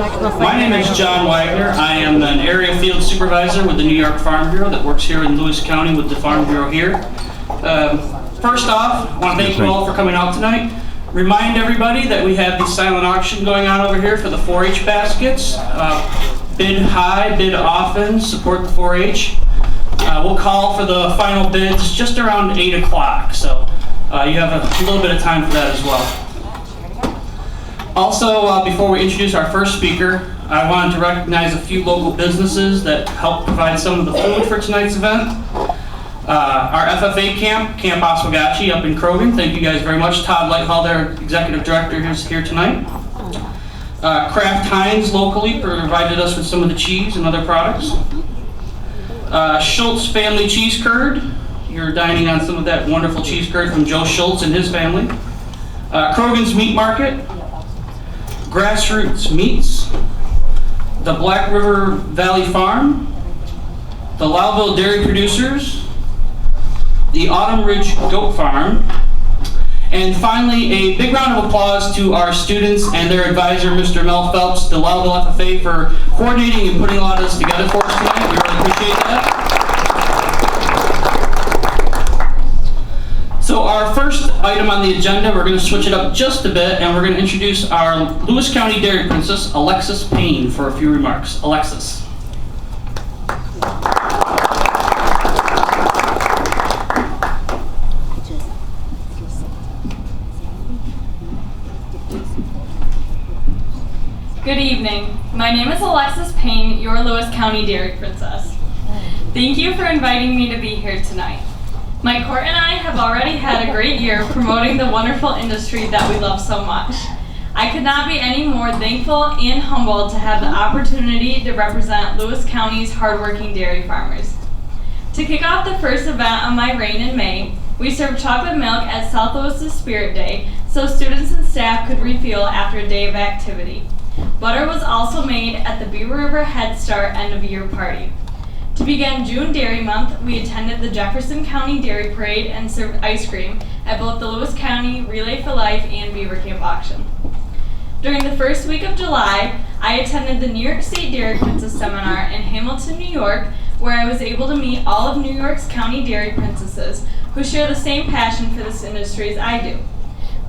My name is John Wagner. I am an area field supervisor with the New York Farm Bureau that works here in Lewis County with the Farm Bureau here. First off, I want to thank you all for coming out tonight. Remind everybody that we have the silent auction going on over here for the 4-H baskets. Bid high, bid often, support the 4-H. We'll call for the final bids just around 8 o'clock, so you have a little bit of time for that as well. Also, before we introduce our first speaker, I wanted to recognize a few local businesses that helped provide some of the food for tonight's event. Our FFA camp, Camp Oswegatchie up in Krogan. Thank you guys very much. Todd Lighthall, their executive director, is here tonight. Kraft Heinz locally provided us with some of the cheese and other products. Schultz Family Cheese Curd. You're dining on some of that wonderful cheese curd from Joe Schultz and his family. Krogan's Meat Market. Grassroots Meats. The Black River Valley Farm. The Lowville Dairy Producers. The Autumn Ridge Goat Farm. And finally, a big round of applause to our students and their advisor, Mr. Mel Phelps, the Lowville FFA, for coordinating and putting a lot of this together for us tonight. We really appreciate that. So our first item on the agenda, we're going to switch it up just a bit, and we're going to introduce our Lewis County Dairy Princess, Alexis Payne, for a few remarks. Alexis. Good evening. My name is Alexis Payne, your Lewis County Dairy Princess. Thank you for inviting me to be here tonight. My court and I have already had a great year promoting the wonderful industry that we love so much. I could not be any more thankful and humbled to have the opportunity to represent Lewis County's hardworking dairy farmers. To kick off the first event of my reign in May, we served chocolate milk at South Lewis's Spirit Day so students and staff could refuel after a day of activity. Butter was also made at the Beaver River Head Start end-of-year party. To begin June Dairy Month, we attended the Jefferson County Dairy Parade and served ice cream at both the Lewis County Relay for Life and Beaver Camp auction. During the first week of July, I attended the New York State Dairy Princess Seminar in Hamilton, New York, where I was able to meet all of New York's county dairy princesses who share the same passion for this industry as I do.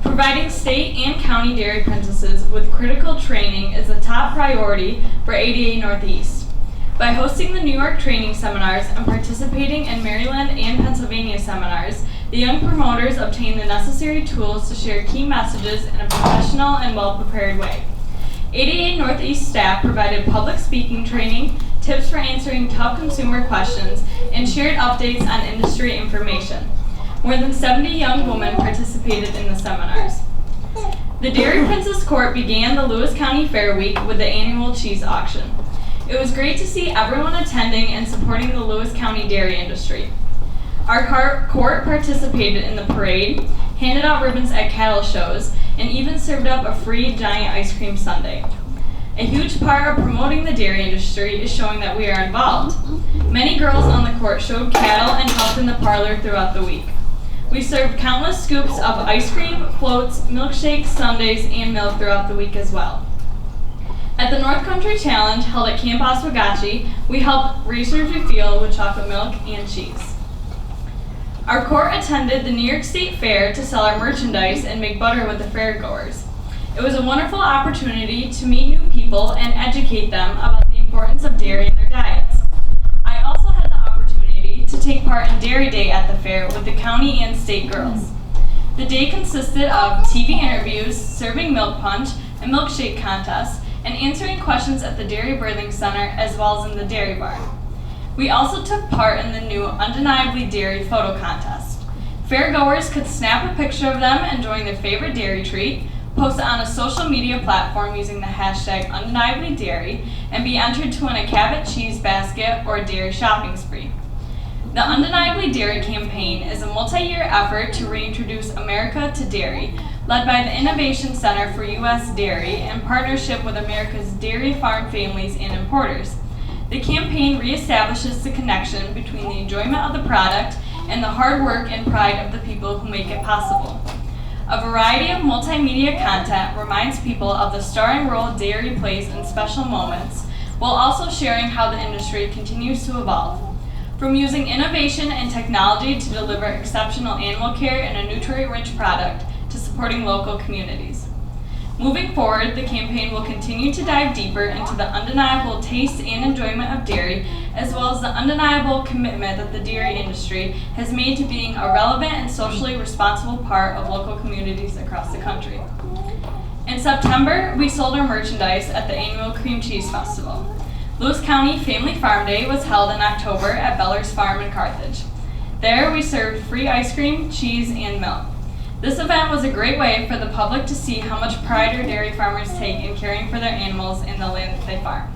Providing state and county dairy princesses with critical training is a top priority for ADA Northeast. By hosting the New York training seminars and participating in Maryland and Pennsylvania seminars, the young promoters obtain the necessary tools to share key messages in a professional and well-prepared way. ADA Northeast staff provided public speaking training, tips for answering tough consumer questions, and shared updates on industry information. More than 70 young women participated in the seminars. The Dairy Princess Court began the Lewis County Fair Week with the annual cheese auction. It was great to see everyone attending and supporting the Lewis County dairy industry. Our court participated in the parade, handed out ribbons at cattle shows, and even served up a free giant ice cream sundae. A huge part of promoting the dairy industry is showing that we are involved. Many girls on the court showed cattle and helped in the parlor throughout the week. We served countless scoops of ice cream, floats, milkshakes, sundaes, and milk throughout the week as well. At the North Country Challenge, held at Camp Oswegatchie, we helped racers refuel with chocolate milk and cheese. Our court attended the New York State Fair to sell our merchandise and make butter with the fairgoers. It was a wonderful opportunity to meet new people and educate them about the importance of dairy in their diets. I also had the opportunity to take part in Dairy Day at the fair with the county and state girls. The day consisted of TV interviews, serving milk punch, a milkshake contest, and answering questions at the Dairy Birthing Center as well as in the dairy barn. We also took part in the new Undeniably Dairy photo contest. Fairgoers could snap a picture of them enjoying their favorite dairy treat, post it on a social media platform using the hashtag #UndeniablyDairy, and be entered to win a Cabot cheese basket or a dairy shopping spree. The Undeniably Dairy campaign is a multi-year effort to reintroduce America to dairy, led by the Innovation Center for U.S. Dairy in partnership with America's dairy farm families and importers. The campaign reestablishes the connection between the enjoyment of the product and the hard work and pride of the people who make it possible. A variety of multimedia content reminds people of the starring role dairy plays in special moments, while also sharing how the industry continues to evolve. From using innovation and technology to deliver exceptional animal care and a nutrient-rich product to supporting local communities. Moving forward, the campaign will continue to dive deeper into the undeniable taste and enjoyment of dairy, as well as the undeniable commitment that the dairy industry has made to being a relevant and socially responsible part of local communities across the country. In September, we sold our merchandise at the annual Cream Cheese Festival. Lewis County Family Farm Day was held in October at Beller's Farm in Carthage. There, we served free ice cream, cheese, and milk. This event was a great way for the public to see how much pride our dairy farmers take in caring for their animals in the land that they farm.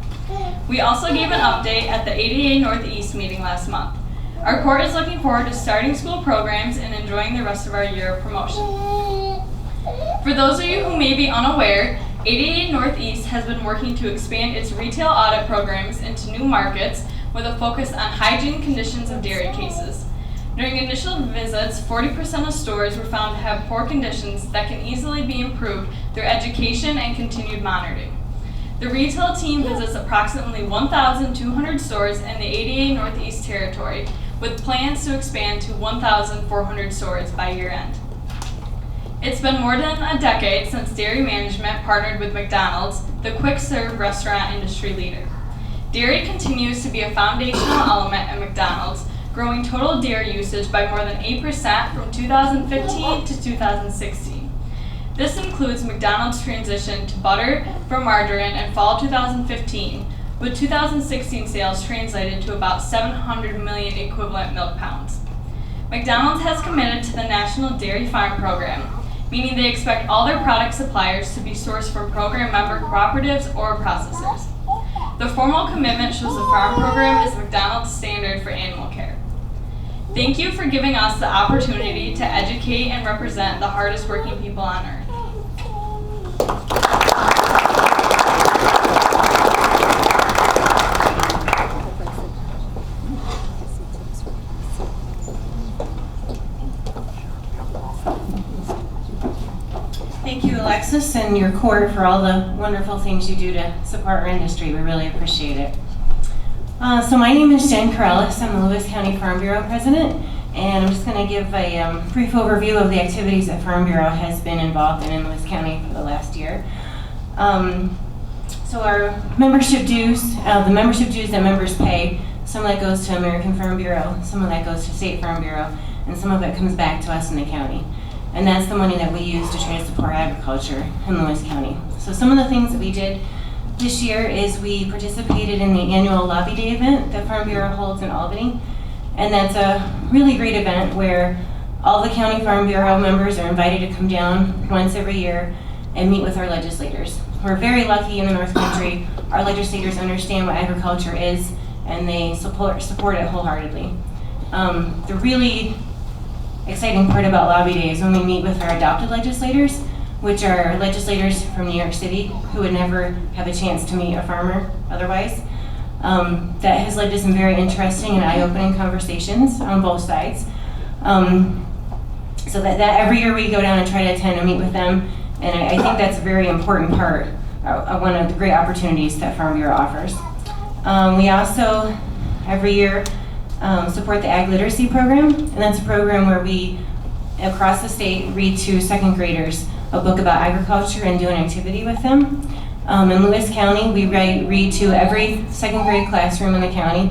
We also gave an update at the ADA Northeast meeting last month. Our court is looking forward to starting school programs and enjoying the rest of our year of promotion. For those of you who may be unaware, ADA Northeast has been working to expand its retail audit programs into new markets with a focus on hygiene conditions of dairy cases. During initial visits, 40% of stores were found to have poor conditions that can easily be improved through education and continued monitoring. The retail team visits approximately 1,200 stores in the ADA Northeast territory, with plans to expand to 1,400 stores by year end. It's been more than a decade since dairy management partnered with McDonald's, the quick-serve restaurant industry leader. Dairy continues to be a foundational element at McDonald's, growing total dairy usage by more than 8% from 2015 to 2016. This includes McDonald's transition to butter from margarine in fall 2015, with 2016 sales translated to about 700 million equivalent milk pounds. McDonald's has committed to the National Dairy Farm Program, meaning they expect all their product suppliers to be sourced from program member cooperatives or processors. The formal commitment shows the farm program is McDonald's standard for animal care. Thank you for giving us the opportunity to educate and represent the hardest working people on earth. Thank you, Alexis, and your court for all the wonderful things you do to support our industry. We really appreciate it. So my name is Jen Corrales. I'm the Lewis County Farm Bureau President, and I'm just going to give a brief overview of the activities that Farm Bureau has been involved in Lewis County for the last year. So our membership dues, the membership dues that members pay, some of that goes to American Farm Bureau, some of that goes to State Farm Bureau, and some of it comes back to us in the county. And that's the money that we use to try to support agriculture in Lewis County. So some of the things that we did this year is we participated in the annual Lobby Day event that Farm Bureau holds in Albany. And that's a really great event where all the County Farm Bureau members are invited to come down once every year and meet with our legislators. We're very lucky in the North Country. Our legislators understand what agriculture is and they support it wholeheartedly. The really exciting part about Lobby Day is when we meet with our adopted legislators, which are legislators from New York City who would never have a chance to meet a farmer otherwise. That has led to some very interesting and eye-opening conversations on both sides. So that every year we go down and try to attend and meet with them, and I think that's a very important part of one of the great opportunities that Farm Bureau offers. We also, every year, support the Ag Literacy Program, and that's a program where we, across the state, read to second graders a book about agriculture and do an activity with them. In Lewis County, we read to every second grade classroom in the county,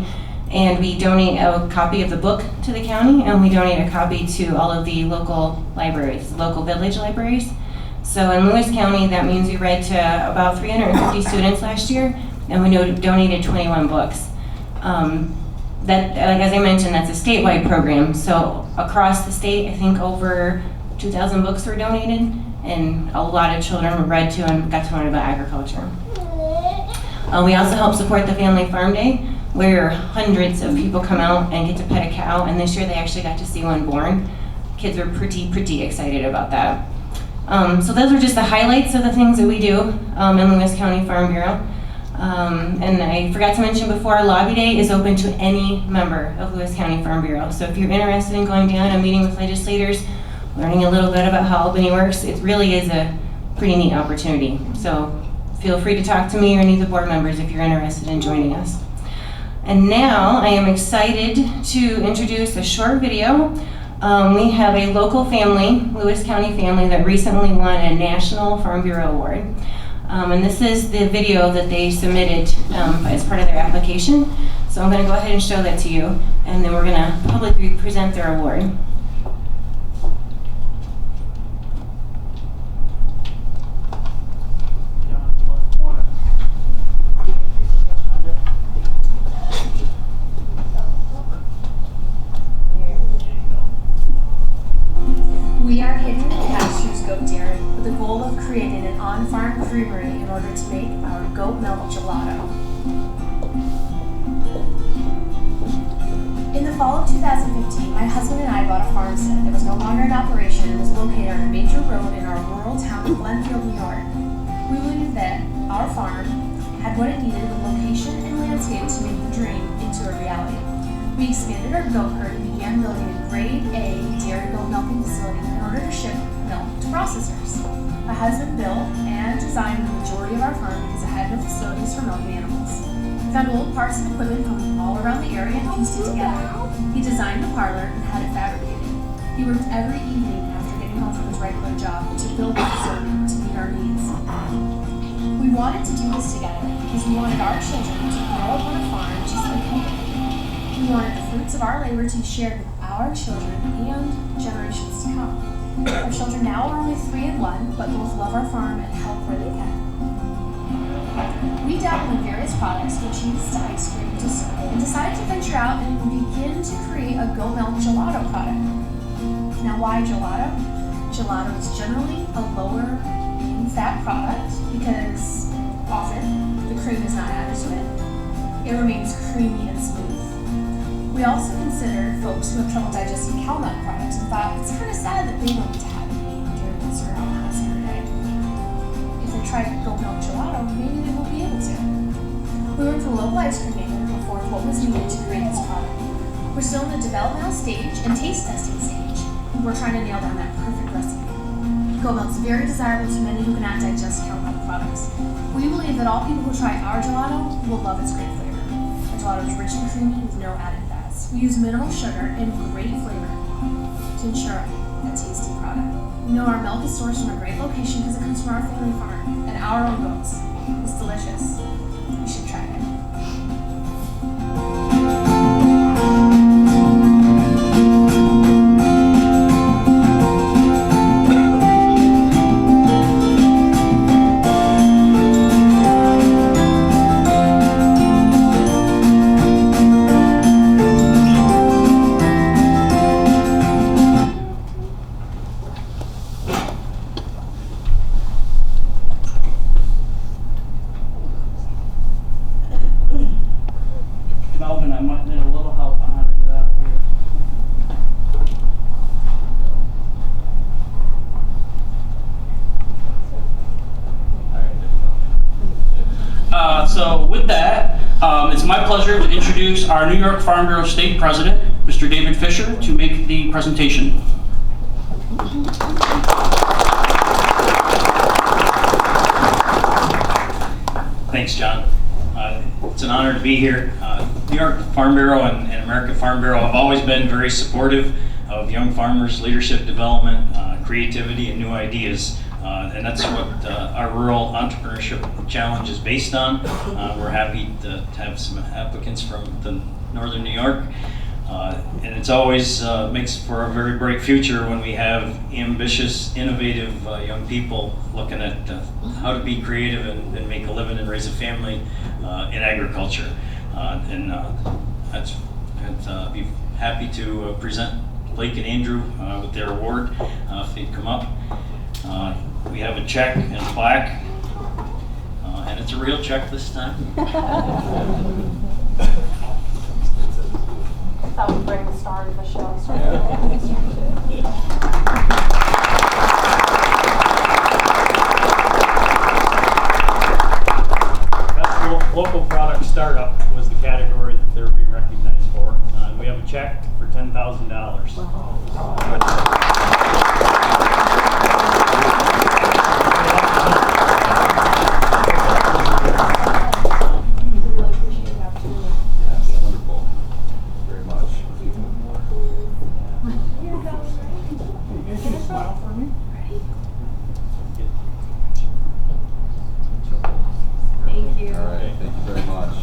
and we donate a copy of the book to the county, and we donate a copy to all of the local libraries, local village libraries. So in Lewis County, that means we read to about 350 students last year, and we donated 21 books. That, like as I mentioned, that's a statewide program. So across the state, I think over 2,000 books were donated, and a lot of children were read to and got to learn about agriculture. We also help support the Family Farm Day, where hundreds of people come out and get to pet a cow, and this year they actually got to see one born. Kids were pretty excited about that. So those are just the highlights of the things that we do in Lewis County Farm Bureau. And I forgot to mention before, Lobby Day is open to any member of Lewis County Farm Bureau. So if you're interested in going down and meeting with legislators learning a little bit about how Albany works. It really is a pretty neat opportunity. So feel free to talk to me or any of the board members if you're interested in joining us. And now I am excited to introduce a short video. We have a local family, Lewis County family, that recently won a National Farm Bureau Award. And this is the video that they submitted as part of their application. So I'm going to go ahead and show that to you, and then we're going to publicly present their award. We are hidden in the pastures goat dairy with the goal of creating an on-farm creamery in order to make our goat milk gelato. In the fall of 2015, my husband and I bought a farmstead that was no longer in operation and was located on a major road in our rural town of Glenfield, New York. We believed that our farm had what it needed, the location and landscape to make the dream into a reality. We expanded our goat herd and began building a grade A dairy goat milking facility in order to ship milk to processors. My husband built and designed the majority of our farm because it had no facilities for milking animals. We found old parts and equipment from all around the area and pieced it together. He designed the parlor and had it fabricated. He worked every evening after getting home from his regular job to build the facility to meet our needs. We wanted to do this together because we wanted our children to grow up on a farm just like we did. We wanted the fruits of our labor to be shared with our children and generations to come. Our children now are only 3 and 1, but both love our farm and help where they can. We dabbled in various products from cheese to ice cream to soda and decided to venture out and begin to create a goat milk gelato product. Now why gelato? Gelato is generally a lower in fat product because often the cream is not added to it. It remains creamy and smooth. We also considered folks who have trouble digesting cow milk products and thought it's kind of sad that they don't get to have any dairy syrup on us every day. If they try goat milk gelato, maybe they will be able to. We went to a local ice cream maker and performed what was needed to create this product. We're still in the developmental stage and taste testing stage. We're trying to nail down that perfect recipe. Goat milk is very desirable to many who cannot digest cow milk products. We believe that all people who try our gelato will love its great flavor. Our gelato is rich and creamy with no added fats. We use minimal sugar and great flavor to ensure a tasty product. We know our milk is sourced from a great location because it comes from our family farm and our own goats. It's delicious. You should try it. Melvin, I might need a little help on how to get out of here. So with that, it's my pleasure to introduce our New York Farm Bureau State President, Mr. David Fisher, to make the presentation. Thanks, John. It's an honor to be here. New York Farm Bureau and American Farm Bureau have always been very supportive of young farmers' leadership development, creativity, and new ideas. And that's what our Rural Entrepreneurship Challenge is based on. We're happy to have some applicants from Northern New York. And it's always makes for a very bright future when we have ambitious, innovative young people looking at how to be creative and make a living and raise a family in agriculture. I'd be happy to present Blake and Andrew with their award if they'd come up. We have a check and a plaque, and it's a real check this time. That would bring the star to the show. Festival local product startup was the category that they're being recognized for. We have a check for $10,000. Thank you. All right, thank you very much.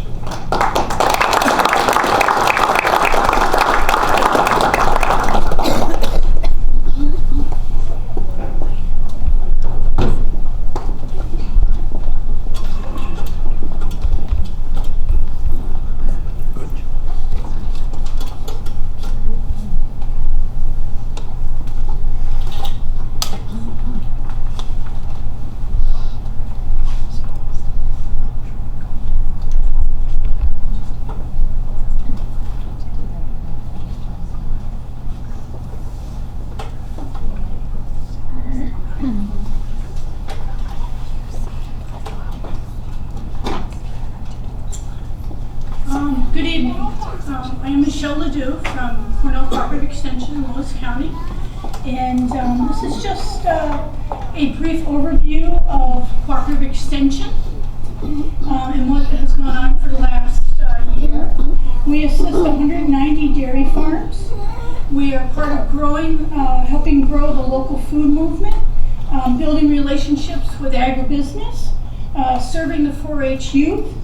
Good evening. I am Michelle Ledoux from Cornell Cooperative Extension in Lewis County. And this is just a brief overview of Cooperative Extension and what has gone on for the last year. We assist 190 dairy farms. We are part of helping grow the local food movement, building relationships with agribusiness, serving the 4-H youth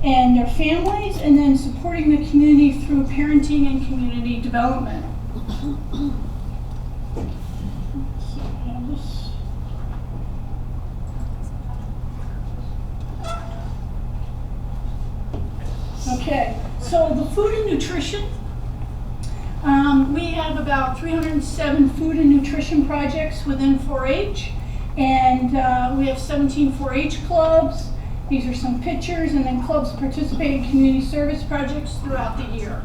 and their families, and then supporting the community through parenting and community development. Okay, so the food and nutrition. We have about 307 food and nutrition projects within 4-H, and we have 17 4-H clubs. These are some pictures, and then clubs participate in community service projects throughout the year.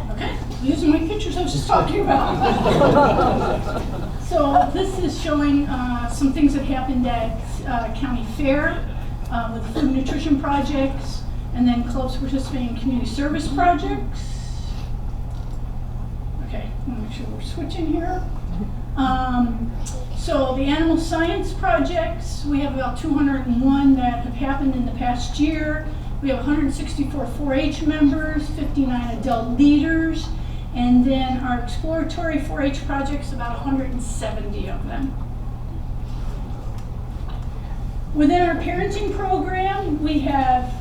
Okay, these are my pictures I was just talking about. So this is showing some things that happened at County Fair with food and nutrition projects, and then clubs participating in community service projects. Okay, I want to make sure we're switching here. So the animal science projects, we have about 201 that have happened in the past year. We have 164 4-H members, 59 adult leaders, and then our exploratory 4-H projects, about 170 of them. Within our parenting program, we have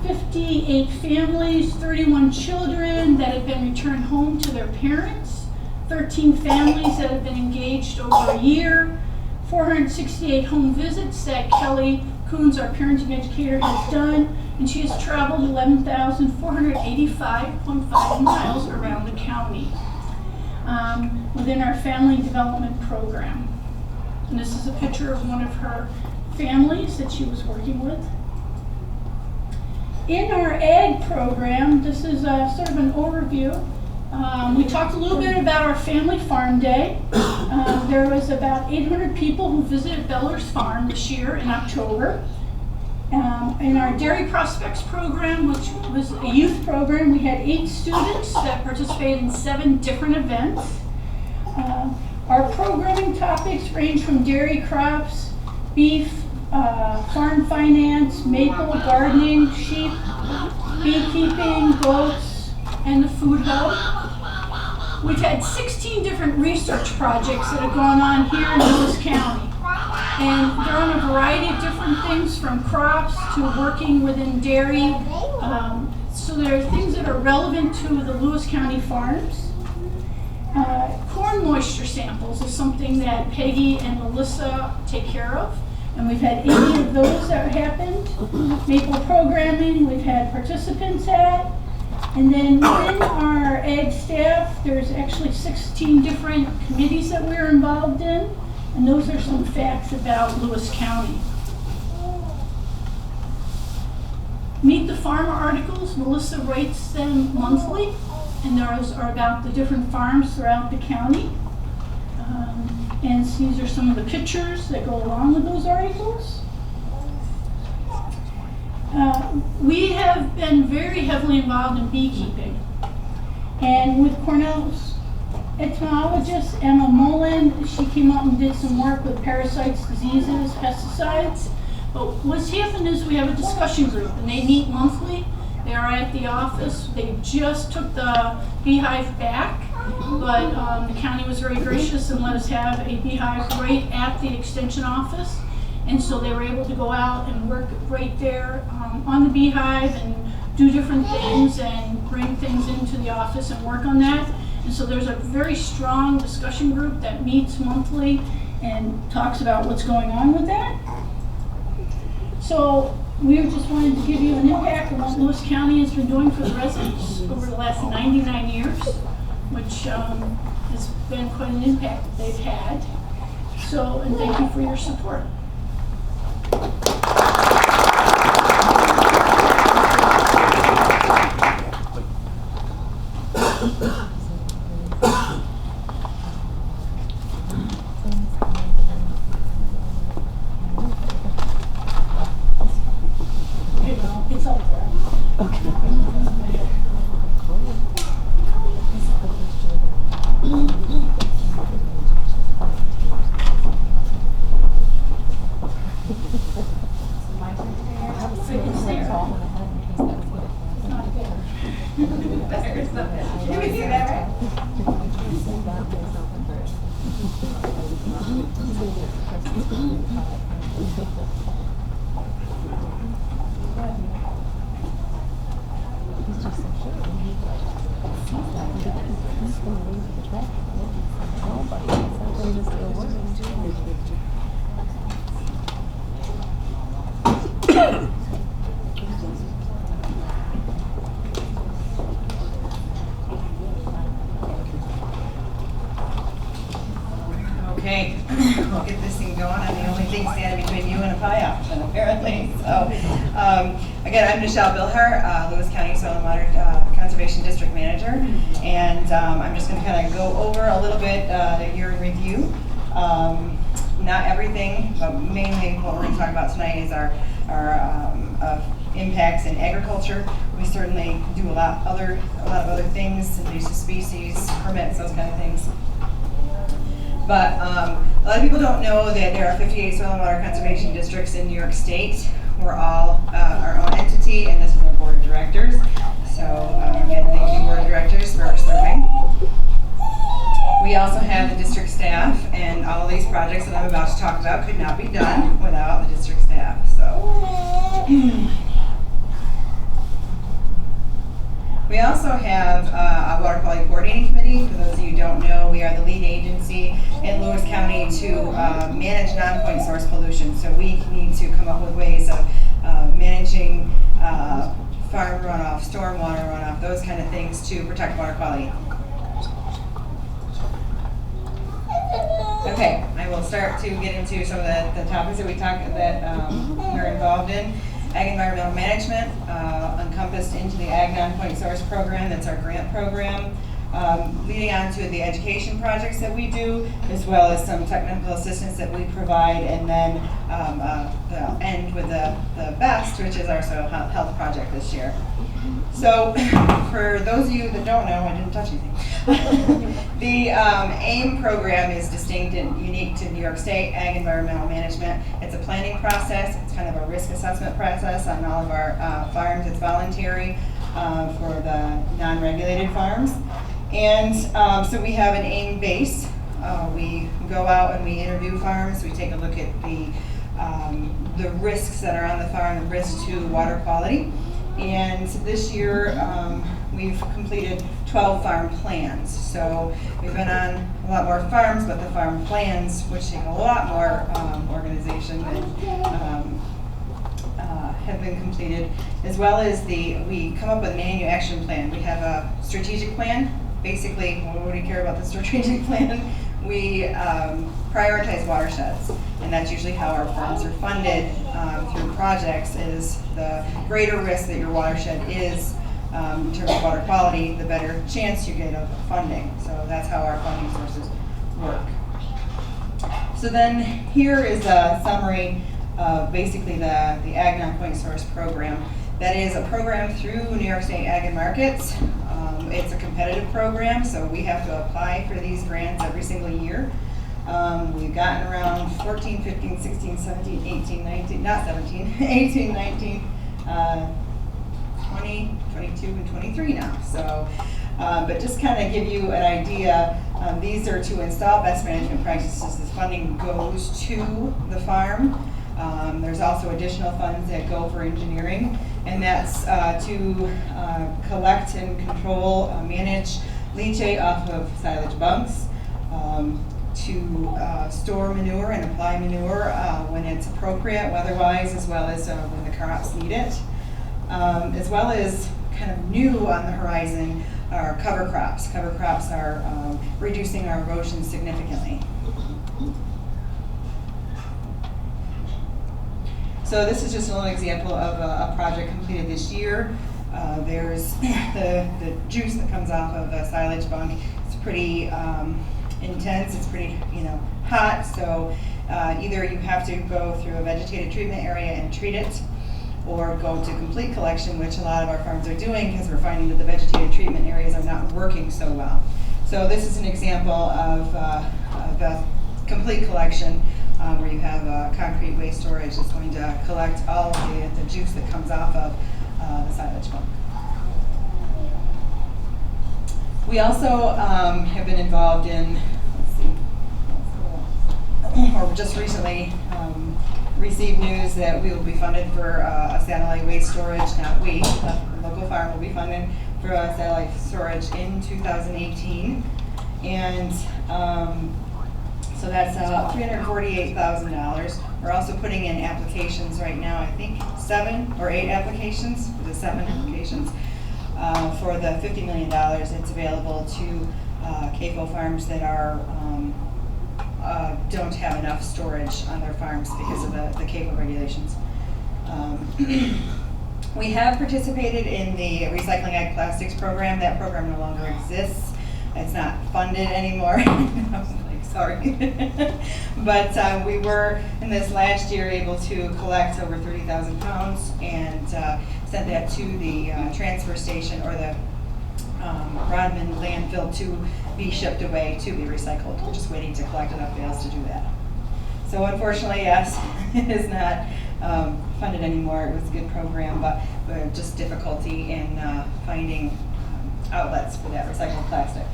58 families, 31 children that have been returned home to their parents, 13 families that have been engaged over a year, 468 home visits that Kelly Coons, our parenting educator, has done, and she has traveled 11,485.5 miles around the county within our family development program. And this is a picture of one of her families that she was working with. In our ag program, this is sort of an overview. We talked a little bit about our family farm day. There was about 800 people who visited Beller's Farm this year in October. In our Dairy Prospects program, which was a youth program, we had 8 students that participated in 7 different events. Our programming topics range from dairy crops, beef, farm finance, maple, gardening, sheep, beekeeping, goats, and the food hub. We've had 16 different research projects that have gone on here in Lewis County. And they're on a variety of different things, from crops to working within dairy. So there are things that are relevant to the Lewis County farms. Corn moisture samples is something that Peggy and Melissa take care of. And we've had 80 of those that happened. Maple programming, we've had participants at. And then within our ag staff, there's actually 16 different committees that we're involved in. And those are some facts about Lewis County. Meet the Farmer articles, Melissa writes them monthly, and those are about the different farms throughout the county. And these are some of the pictures that go along with those articles. We have been very heavily involved in beekeeping. And with Cornell's entomologist, Emma Mullen, she came out and did some work with parasites, diseases, pesticides. But what's happened is we have a discussion group, and they meet monthly. They are at the office. They just took the beehive back, but the county was very gracious and let us have a beehive right at the extension office. And so they were able to go out and work right there on the beehive and do different things and bring things into the office and work on that. And so there's a very strong discussion group that meets monthly and talks about what's going on with that. So we just wanted to give you an impact on what Lewis County has been doing for the residents over the last 99 years, which has been quite an impact that they've had. So, and thank you for your support. It's up there. It's there. Not there. Did we see that right? Okay, we'll get this thing going. I'm the only thing standing between you and a pie option, apparently. So, again, I'm Michelle Bilhar, Lewis County Soil and Water Conservation District Manager, and I'm just going to kind of go over a little bit year in review. Not everything, but mainly what we're going to talk about tonight is our impacts in agriculture. We certainly do a lot of other things, invasive species, permits, those kind of things. But a lot of people don't know that there are 58 soil and water conservation districts in New York State. We're all our own entity, and this is our board of directors. So again, thank you, board of directors, for serving. We also have the district staff, and all of these projects that I'm about to talk about could not be done without the district staff. So. We also have a water quality coordinating committee. For those of you who don't know, we are the lead agency in Lewis County to manage non-point source pollution. So we need to come up with ways of managing farm runoff, stormwater runoff, those kind of things to protect water quality. Okay, I will start to get into some of the topics that we're involved in. Ag environmental management, encompassed into the Ag Non-Point Source program, that's our grant program. Leading on to the education projects that we do, as well as some technical assistance that we provide, and then I'll end with the best, which is our soil health project this year. So, for those of you that don't know, I didn't touch anything. The AIM program is distinct and unique to New York State Ag Environmental Management. It's a planning process. It's kind of a risk assessment process on all of our farms. It's voluntary for the non-regulated farms. And so we have an AIM base. We go out and we interview farms. We take a look at the risks that are on the farm, the risk to water quality. And this year, we've completed 12 farm plans. So we've been on a lot more farms, but the farm plans, which take a lot more organization, have been completed, as well as we come up with an annual action plan. We have a strategic plan. Basically, what do we care about the strategic plan? we prioritize watersheds, and that's usually how our farms are funded through projects. Is the greater risk that your watershed is in terms of water quality, the better chance you get of funding. So that's how our funding sources work. So then here is a summary of basically the Ag Non-Point Source program. That is a program through New York State Ag and Markets. It's a competitive program, so we have to apply for these grants every single year. We've gotten around 14, 15, 16, 17, 18, 19, not 17, 18, 19, 20, 22, and 23 now. So, but just kind of give you an idea, these are to install best management practices. This funding goes to the farm. There's also additional funds that go for engineering, and that's to collect and control, manage leachate off of silage bunks, to store manure and apply manure when it's appropriate weather-wise, as well as when the crops need it, as well as kind of new on the horizon are cover crops. Cover crops are reducing our erosion significantly. So this is just another example of a project completed this year. There's the juice that comes off of a silage bunk. It's pretty intense. It's pretty hot. So either you have to go through a vegetated treatment area and treat it, or go to complete collection, which a lot of our farms are doing because we're finding that the vegetated treatment areas are not working so well. So this is an example of a complete collection. Where you have concrete waste storage that's going to collect all of the juice that comes off of the silage bunk. We also have been involved in, or just recently received news that we will be funded for a satellite waste storage. Not we, the local farm will be funded for a satellite storage in 2018. And so that's $348,000. We're also putting in applications right now, I think 7 or 8 applications, the 7 applications for the $50 million. It's available to CAFO farms that are don't have enough storage on their farms because of the CAFO regulations. We have participated in the Recycling Ag Plastics program. That program no longer exists. It's not funded anymore. Sorry. But we were, in this last year, able to collect over 30,000 pounds and sent that to the transfer station or the Rodman landfill to be shipped away to be recycled. We're just waiting to collect enough bales to do that. So unfortunately, yes, it is not funded anymore. It was a good program, but just difficulty in finding outlets for that recycled plastic.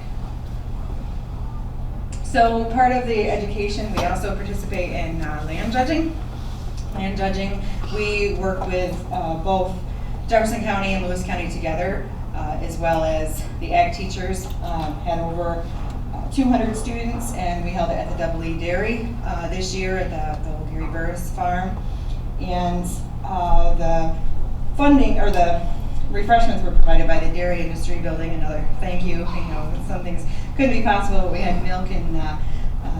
So part of the education, we also participate in land judging. Land judging, we work with both Jefferson County and Lewis County together, as well as the ag teachers. Had over 200 students, and we held it at the Double E Dairy this year at the Old Gary Burris Farm. And the funding, or the refreshments were provided by the Dairy Industry Building. Another thank you. Some things couldn't be possible, but we had milk and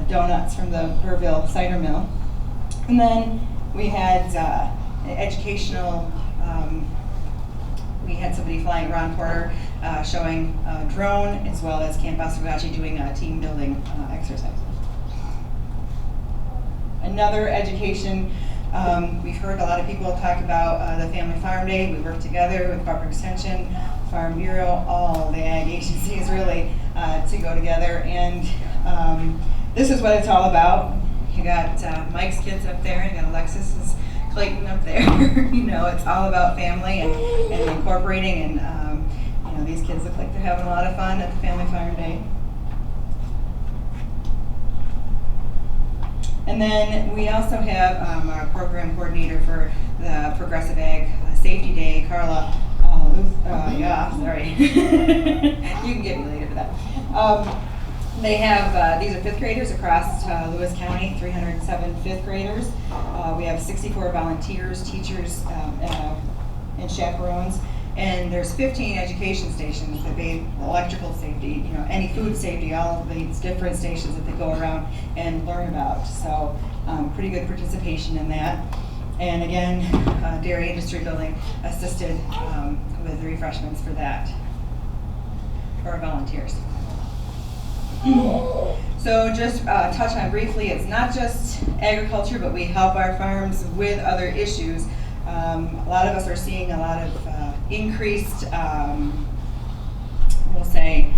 donuts from the Burville Cider Mill. And then we had educational, we had somebody flying Ron Porter showing a drone, as well as Camp Oswegatchie doing a team building exercise. Another education, we've heard a lot of people talk about the Family Farm Day. We work together with Department of Extension, Farm Bureau, all the ag agencies really to go together. And this is what it's all about. You got Mike's kids up there, you got Alexis's Clayton up there. It's all about family and incorporating, and these kids look like they're having a lot of fun at the Family Farm Day. And then we also have our program coordinator for the Progressive Ag Safety Day, Carla. Sorry. You can get me later for that. They have, these are 5th graders across Lewis County, 307 5th graders. We have 64 volunteers, teachers, and chaperones. And there's 15 education stations that they, electrical safety, any food safety, all of these different stations that they go around and learn about. So pretty good participation in that. And again, Dairy Industry Building assisted with the refreshments for that, for our volunteers. So just touch on briefly, it's not just agriculture, but we help our farms with other issues. A lot of us are seeing a lot of increased, we'll say,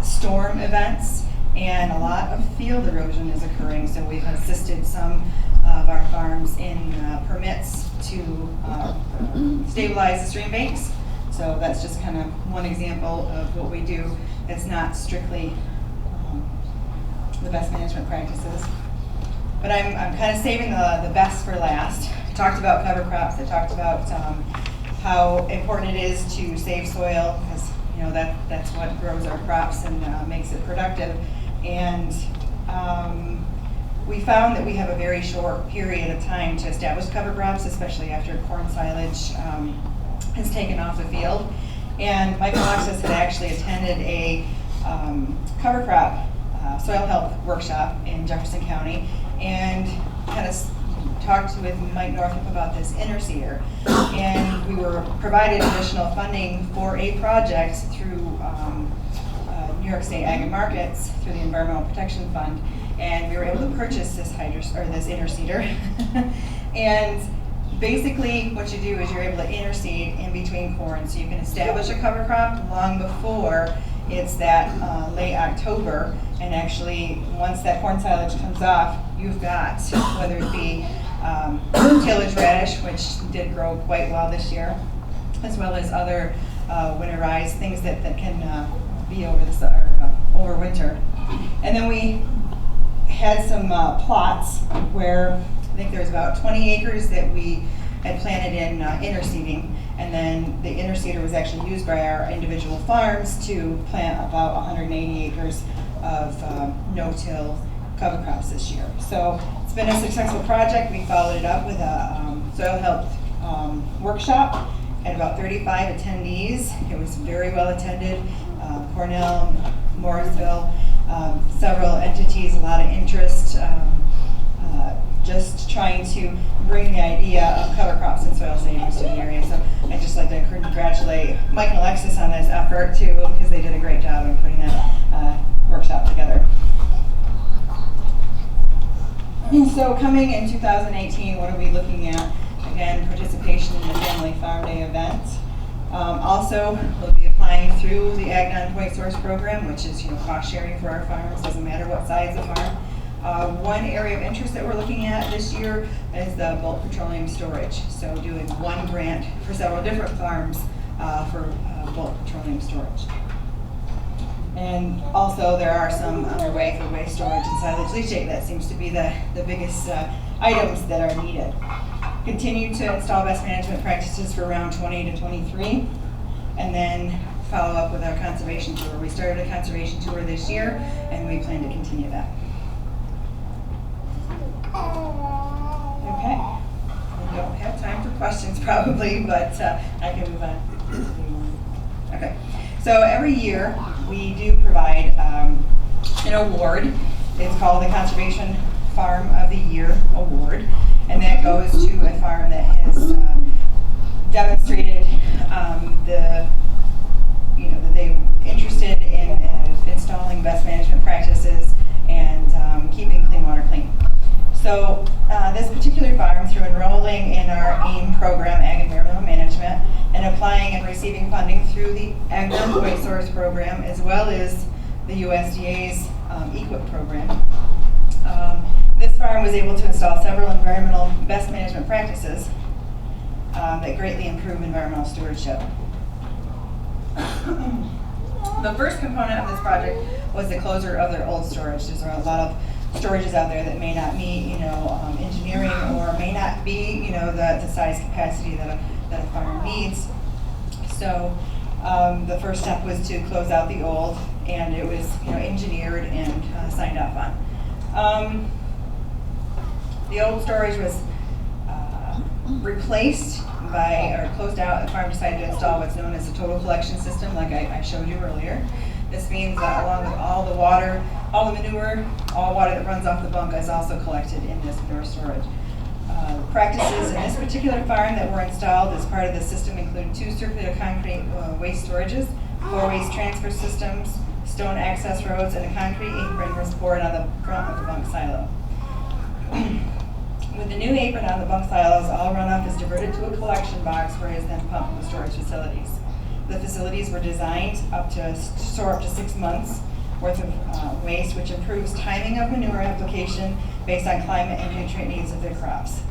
storm events, and a lot of field erosion is occurring. So we've assisted some of our farms in permits to stabilize the stream banks. So that's just kind of one example of what we do. It's not strictly the best management practices. But I'm kind of saving the best for last. I talked about cover crops. I talked about how important it is to save soil, because that's what grows our crops and makes it productive. And we found that we have a very short period of time to establish cover crops, especially after corn silage is taken off the field. And Michael Alexis had actually attended a cover crop soil health workshop in Jefferson County, and kind of talked with Mike Northup about this interseeder. And we were provided additional funding for a project through New York State Ag and Markets through the Environmental Protection Fund, and we were able to purchase this interseeder. And basically what you do is you're able to interseed in between corn, so you can establish a cover crop long before it's that late October. And actually, once that corn silage comes off, you've got, whether it be tillage radish, which did grow quite well this year, as well as other winterized things that can be over winter. And then we had some plots where I think there was about 20 acres that we had planted in interseeding, and then the interseeder was actually used by our individual farms to plant about 180 acres of no-till cover crops this year. So it's been a successful project. We followed it up with a soil health workshop. Had about 35 attendees. It was very well attended. Cornell, Morrisville, several entities, a lot of interest. Just trying to bring the idea of cover crops and soil savings to the area. So I'd just like to congratulate Mike and Alexis on this effort too, because they did a great job in putting that workshop together. And so coming in 2018, what are we looking at? Again, participation in the Family Farm Day event. Also, we'll be applying through the Ag Non-Point Source program, which is cost sharing for our farms, doesn't matter what size the farm. One area of interest that we're looking at this year is the bulk petroleum storage. So doing one grant for several different farms for bulk petroleum storage. And also there are some underway for waste storage and silage leachate. That seems to be the biggest items that are needed. Continue to install best management practices for round 20 to 23, and then follow up with our conservation tour. We started a conservation tour this year, and we plan to continue that. Okay, we don't have time for questions probably, but I can move on. Okay, so every year we do provide an award. It's called the Conservation Farm of the Year Award, and that goes to a farm that has demonstrated that they're interested in installing best management practices and keeping clean water clean. So this particular farm, through enrolling in our AIM program, Ag Environmental Management, and applying and receiving funding through the Ag Non-Point Source program, as well as the USDA's EQIP program, this farm was able to install several environmental best management practices that greatly improve environmental stewardship. The first component of this project was the closure of their old storage. There's a lot of storages out there that may not meet, engineering, or may not be, the size capacity that a farm needs. So the first step was to close out the old, and it was, engineered and signed off on. The old storage was replaced by, or closed out, the farm decided to install what's known as a total collection system, like I showed you earlier. This means that along with all the water, all the manure, all water that runs off the bunk is also collected in this manure storage. Practices in this particular farm that were installed as part of the system include 2 circular concrete waste storages, 4 waste transfer systems, stone access roads, and a concrete apron was poured on the front of the bunk silo. With the new apron on the bunk silos, all runoff is diverted to a collection box where it is then pumped to the storage facilities. The facilities were designed to store up to 6 months worth of waste, which improves timing of manure application based on climate and nutrient needs of their crops.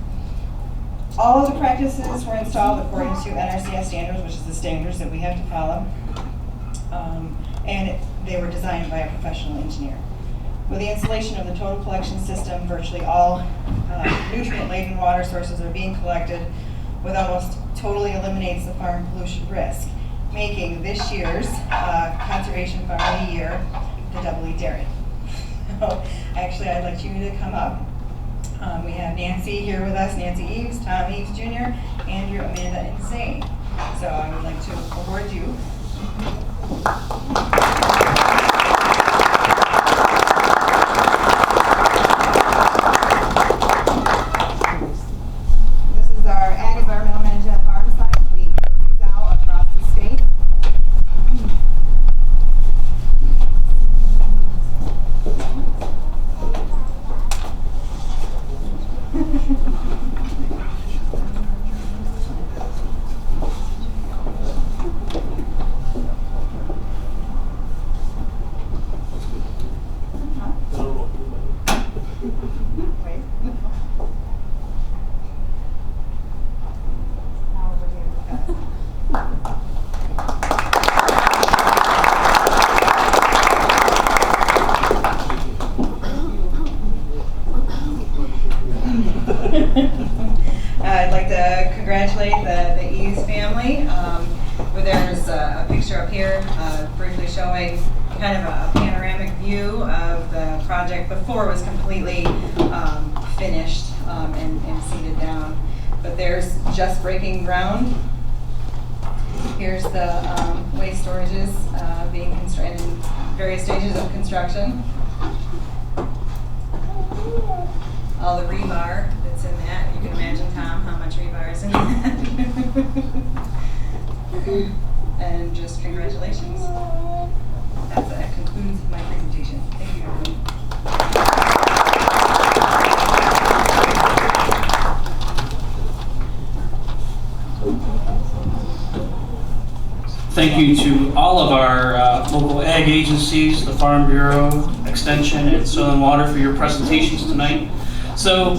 All of the practices were installed according to NRCS standards, which is the standards that we have to follow, and they were designed by a professional engineer. With the installation of the total collection system, virtually all nutrient-laden water sources are being collected, which almost totally eliminates the farm pollution risk, making this year's Conservation Farm of the Year the Doubly Daring. So, actually, I'd like you to come up. We have Nancy here with us, Nancy Eves, Tom Eves Jr., Andrew, Amanda, and Zane. So I would like to award you. This is our Ag Environmental Management Farm site. We put these out across the state. I'd like to congratulate the Eves family. Where there's a picture up here briefly showing kind of a panoramic view of the project before it was completely finished and seeded down. But there's just breaking ground. Here's the waste storages being constructed in various stages of construction. All the rebar that's in that. You can imagine, Tom, how much rebar is in that. And just congratulations. That concludes my presentation. Thank you, everyone. Thank you to all of our local ag agencies, the Farm Bureau, Extension, and Soil and Water for your presentations tonight. So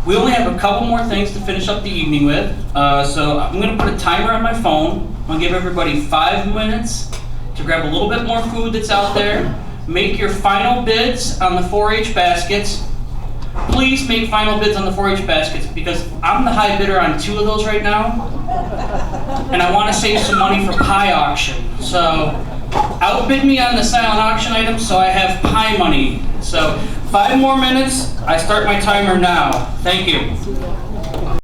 we only have a couple more things to finish up the evening with. So I'm going to put a timer on my phone. I'm going to give everybody 5 minutes to grab a little bit more food that's out there. Make your final bids on the 4-H baskets. Please make final bids on the 4-H baskets because I'm the high bidder on 2 of those right now. And I want to save some money for pie auction. So outbid me on the silent auction items so I have pie money. So 5 more minutes. I start my timer now. Thank you.